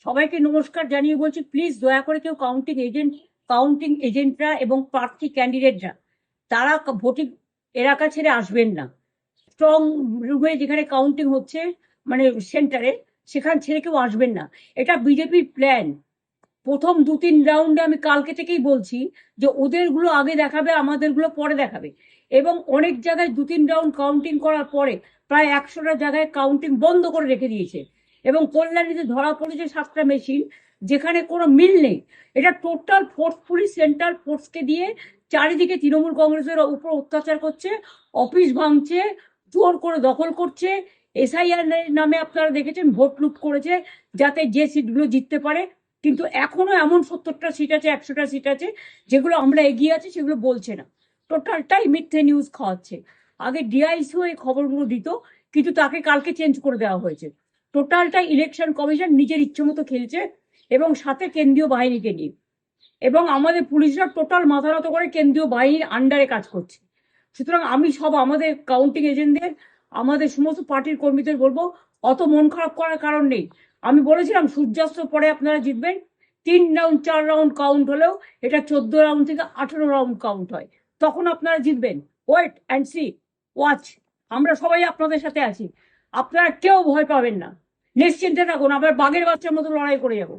সবাইকে নমস্কার জানিয়ে বলছি, প্লিজ দয়া করে কেউ কাউন্টিং এজেন্টরা এবং প্রার্থী ক্যান্ডিডেটরা তারা ভোটিং এলাকা ছেড়ে আসবেন না। স্ট্রং রুমে যেখানে কাউন্টিং হচ্ছে, মানে সেন্টারে, সেখান ছেড়ে কেউ আসবেন না। এটা বিজেপির প্ল্যান। প্রথম 2-3 রাউন্ডে আমি কালকে থেকেই বলছি যে ওদেরগুলো আগে দেখাবে, আমাদেরগুলো পরে দেখাবে। এবং অনেক জায়গায় 2-3 রাউন্ড কাউন্টিং করার পরে প্রায় 100টা জায়গায় কাউন্টিং বন্ধ করে রেখে দিয়েছে। এবং কল্যাণীতে ধরা পড়েছে 7টা মেশিন, যেখানে কোনো মিল নেই। এটা টোটাল ফোর্সফুলি সেন্ট্রাল ফোর্সকে দিয়ে চারিদিকে তৃণমূল কংগ্রেসের উপর অত্যাচার করছে, অফিস ভাঙছে, জোর করে দখল করছে। এসআইআর নামে আপনারা দেখেছেন ভোট লুট করেছে যাতে যে সিটগুলো জিততে পারে। কিন্তু এখনো এমন 70টা সিট আছে, 100টা সিট আছে যেগুলো আমরা এগিয়ে আছি, সেগুলো বলছে না। টোটালটাই মিথ্যে নিউজ খাওয়াচ্ছে। আগে ডিআইসিও এই খবরগুলো দিত, কিন্তু তাকে কালকে চেঞ্জ করে দেওয়া হয়েছে। টোটালটাই ইলেকশন কমিশন নিজের ইচ্ছে মতো খেলছে, এবং সাথে কেন্দ্রীয় বাহিনীকে নিয়ে। এবং আমাদের পুলিশরা টোটাল মাথা নত করে কেন্দ্রীয় বাহিনীর আন্ডারে কাজ করছে। সুতরাং আমি আমাদের কাউন্টিং এজেন্টদের, আমাদের সমস্ত পার্টির কর্মীদের বলবো, অত মন খারাপ করার কারণ নেই। আমি বলেছিলাম সূর্যাস্ত পরে আপনারা জিতবেন। 3 রাউন্ড 4 রাউন্ড কাউন্ট হলেও এটা 14 রাউন্ড থেকে 18 রাউন্ড কাউন্ট হয়, তখন আপনারা জিতবেন। Wait and see, watch. আমরা সবাই আপনাদের সাথে আছি, আপনারা কেউ ভয় পাবেন না। নিশ্চিন্তে থাকুন, আমরা বাঘের বাচ্চার মতো লড়াই করে যাবো।